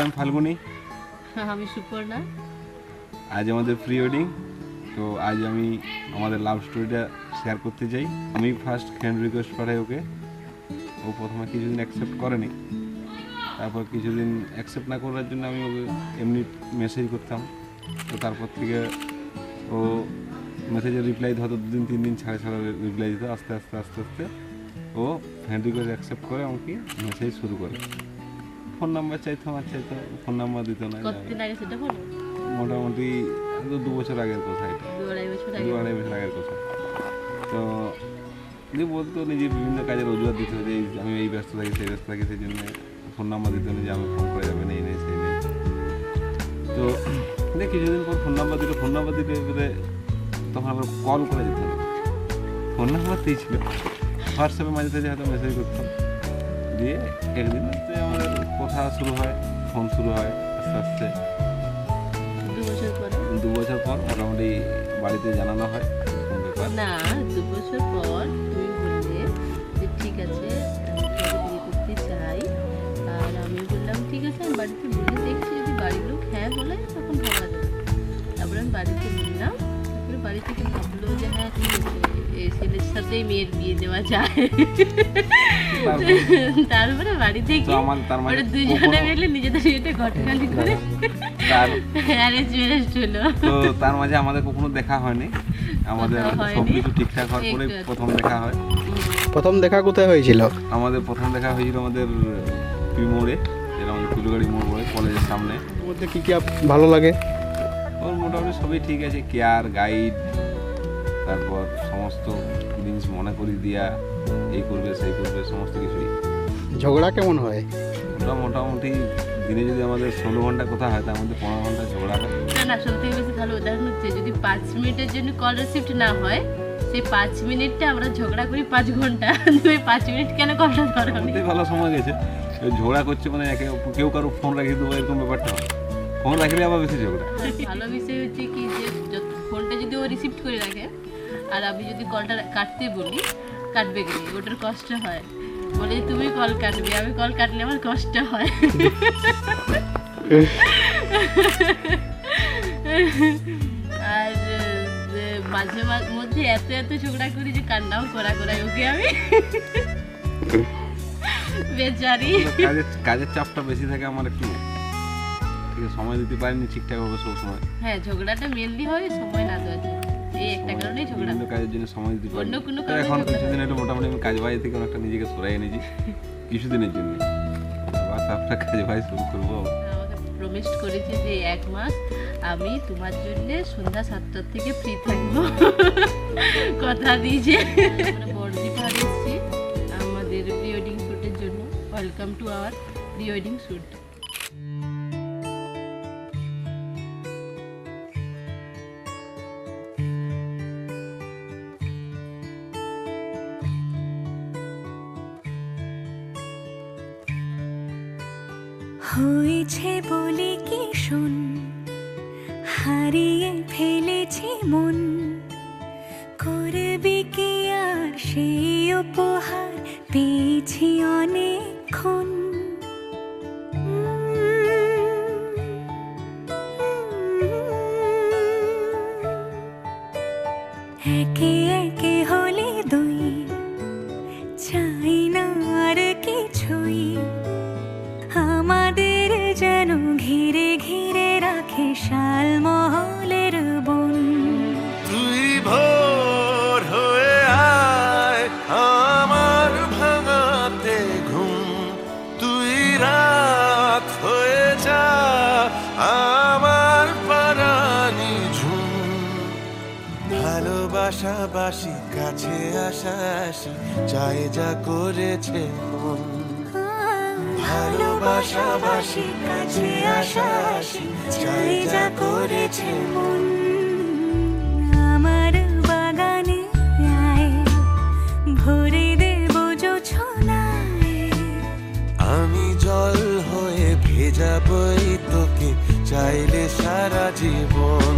আমি ফাল্গুনি। আমি সুপর্ণা। আজ আমাদের প্রি ওয়েডিং। তো আজ আমি আমাদের লাভ স্টোরিটা শেয়ার করতে চাই। আমি ফার্স্ট ফ্রেন্ড রিকোয়েস্ট পাঠাই ওকে। ও প্রথমে কিছুদিন অ্যাকসেপ্ট করেনি, তারপর কিছুদিন অ্যাকসেপ্ট না করার জন্য আমি ওকে এমনি মেসেজ করতাম। তো তারপর থেকে ও মেসেজের রিপ্লাই হয়তো 2 দিন 3 দিন ছাড়া ছাড়া রিপ্লাই দিত। আস্তে আস্তে আস্তে আস্তে ও ফ্রেন্ড রিকোয়েস্ট অ্যাকসেপ্ট করে আমাকে মেসেজ শুরু করে। ফোন নাম্বার চাইতো, ফোন নাম্বার দিত না। কতদিন আগে সেটা বলো? মোটামুটি 2 বছর আগের কথা, এটা 2-2.5 বছর আগের কথা। তো যে বলতো নিজে বিভিন্ন কাজের অজুহাত দিত যে আমি এই ব্যস্ত থাকি সেই ব্যস্ত থাকি, সেই জন্য ফোন নাম্বার দিত না যে আমি ফোন করে যাবেন এই নেই সেই নেই। তো কিছুদিন পর ফোন নাম্বার দিতে এবারে তখন আবার কল করে যেত না, ফোন নাম্বারতেই ছিল। হোয়াটসঅ্যাপে মাঝে মাঝে হয়তো মেসেজ করতাম। দিয়ে একদিন আমাদের কথা শুরু হয়, ফোন শুরু হয়। আস্তে আস্তে 2 বছর পর মোটামুটি বাড়িতে জানানো হয় কোন ব্যাপার। না, 2 বছর পর তুমি বললে যে ঠিক আছে আমি বিয়ে করতে চাই, আর আমি বললাম ঠিক আছে আমি বাড়িতে বলে দেখছি, যদি বাড়ির লোক হ্যাঁ বলে তখন ভাবা যাবে। তারপরে আমি বাড়িতে বললাম, তারপরে বাড়ি থেকে ভাবলো যে হ্যাঁ ঠিক আছে এই ছেলের সাথেই মেয়ের বিয়ে দেওয়া যায়। তারপরে বাড়ি থেকে ওরা দুজনে মিলে নিজেদের বিয়েটা ঘটনালি করে অ্যারেঞ্জ ম্যারেজ হলো। তো তার মাঝে আমাদের কখনো দেখা হয়নি, আমাদের সবকিছু ঠিকঠাক হওয়ার পরে প্রথম দেখা হয়। প্রথম দেখা কোথায় হয়েছিল? আমাদের প্রথম দেখা হয়েছিল আমাদের পি মোড়ে, যেটা আমাদের তুলগাড়ি মোড় বলে, কলেজের সামনে। মধ্যে কি কি ভালো লাগে? ওর মোটামুটি সবই ঠিক আছে, কেয়ার গাইড, তারপর সমস্ত জিনিস মনে করি দিয়া এই করবে সেই করবে সমস্ত কিছুই। ঝগড়া কেমন হয়? ওটা মোটামুটি দিনে যদি আমাদের 16 ঘন্টা কথা হয় তার মধ্যে 15 ঘন্টা ঝগড়া হয়। না সব থেকে বেশি ভালো উদাহরণ হচ্ছে যদি 5 মিনিটের জন্য কল রিসিভড না হয়, সেই 5 মিনিটটা আমরা ঝগড়া করি 5 ঘন্টা। তুমি 5 মিনিট কেন কলটা ধরো? অনেক ভালো সময় গেছে। ঝগড়া করছে মানে কেউ কারো ফোন রাখিয়ে দেবো এরকম ব্যাপারটা হয়। ফোন রাখলে আবার বেশি ঝগড়া। ভালো বিষয় হচ্ছে কি যে ফোনটা যদি ও রিসিভ করে রাখে আর আমি যদি কলটা কাটতে বলি, কাটবে কি ওটার কষ্ট হয়, বলে তুমি কল কাটবে, আমি কল কাটলে আমার কষ্ট হয়। আর মাঝে মধ্যে এত ঝগড়া করি যে কান্নাও করাই ওকে আমি। বেচারি কাজের চাপটা বেশি থাকে আমার, একটু ঠিক আছে সময় দিতে পারিনি ঠিকঠাক ভাবে সব সময়। হ্যাঁ ঝগড়াটা মেনলি হয় সময় না দেওয়ার জন্য, এই একটা কারণেই ঝগড়া। বিভিন্ন কাজের জন্য সময় দিতে পারি। অন্য কোনো কারণে এখন কিছুদিন একটু মোটামুটি আমি কাজ বাড়ি থেকে অনেকটা নিজেকে সরাই এনেছি কিছুদিনের জন্য। আবার তারপরে কাজ বাড়ি শুরু করবো। আমাকে প্রমিস করেছে যে 1 মাস আমি তোমার জন্য সন্ধ্যা 7টার থেকে ফ্রি থাকবো, কথা দিয়েছে। বড়দীপা এসেছি আমাদের প্রি ওয়েডিং শ্যুটের জন্য। Welcome to our pre wedding shoot. হয়েছে বলে কি শোন, হারিয়ে ফেলেছি মন, করবে কি আর সেই উপহার পেয়েছি অনেকক্ষণ। একে একে হলে 2, চাই না আর কিছুই, আমাদের যেন ঘিরে ঘিরে রাখে শালমহলের বন। তুই ভোর হয়ে আয় আমার ভাঙাতে ঘুম, তুই রাত হয়ে যা আমার পারানি ঝুম। ভালোবাসাবাসি কাছে আসাসি চাই যা করেছে মন, ভালোবাসাবাসি কাছে আসাসি চাই যা করেছে মন। আমার বাগানে আয় ভরে দেব জোছনায়, আমি জল হয়ে ভেজাবই তোকে চাইলে সারা জীবন।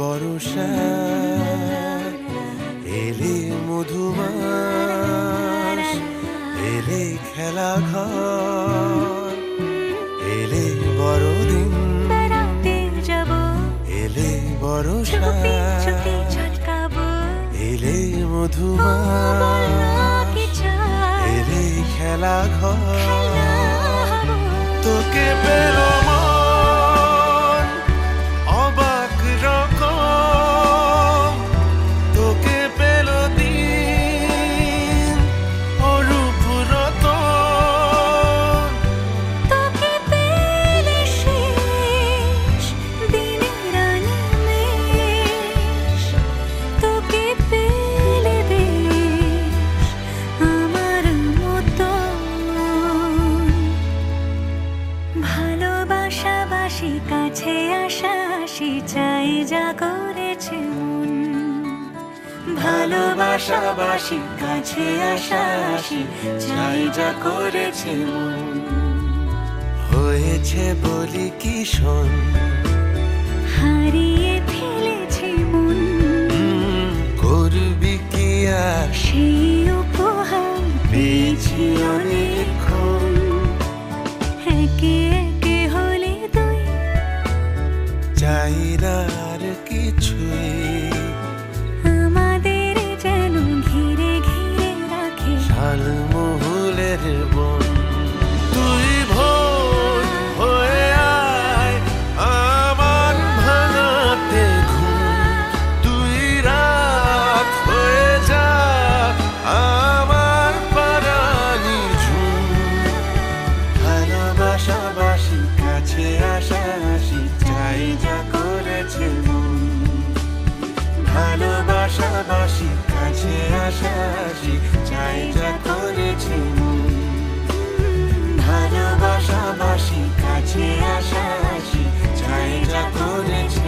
বর্ষা, এলে মধুমাস, এলে খেলা ঘর, এলে বড়দিন, বেড়াতে যাব, এলে বর্ষা, চুপি চুপি ঝলকাবো, এলে বল মধুমাস, কি চাই, এলে খেলা ঘর, খেলাবো। তোকে পেল মন অবাক রকম, তোকে পেল দিন অরূপ রতন, তোকে পেলে শেষ দিনের আনিমেষ, তোকে পেলে বেশ আমার মতন। ভালোবাসাবাসি কাছে আসাসি চাই যা করেছে মন, ভালোবাসাবাসি কাছে আসাসি চাই যা করেছে মন। হয়েছে বলি কি শোন, হারিয়ে ফেলেছে মন, করবি কি আর সেই উপহার পেয়েছি অনেকক্ষণ। একে একে হলে তুই চাই না আর কিছুই, আমাদের যেন ঘিরে ঘিরে রাখে শালমহুলের বন। তুই ভোর হয়ে আয় আমার ভাঙাতে ঘুম, তুই রাত হয়ে যা আমার পারানি ঝুম। ভালোবাসাবাসি কাছে আসাসি চাই যা করেছে মন, ভালোবাসাবাসি কাছে আসাসি চাই যা করেছে মন, ভালোবাসাবাসি কাছে আসাসি চাই যা করেছে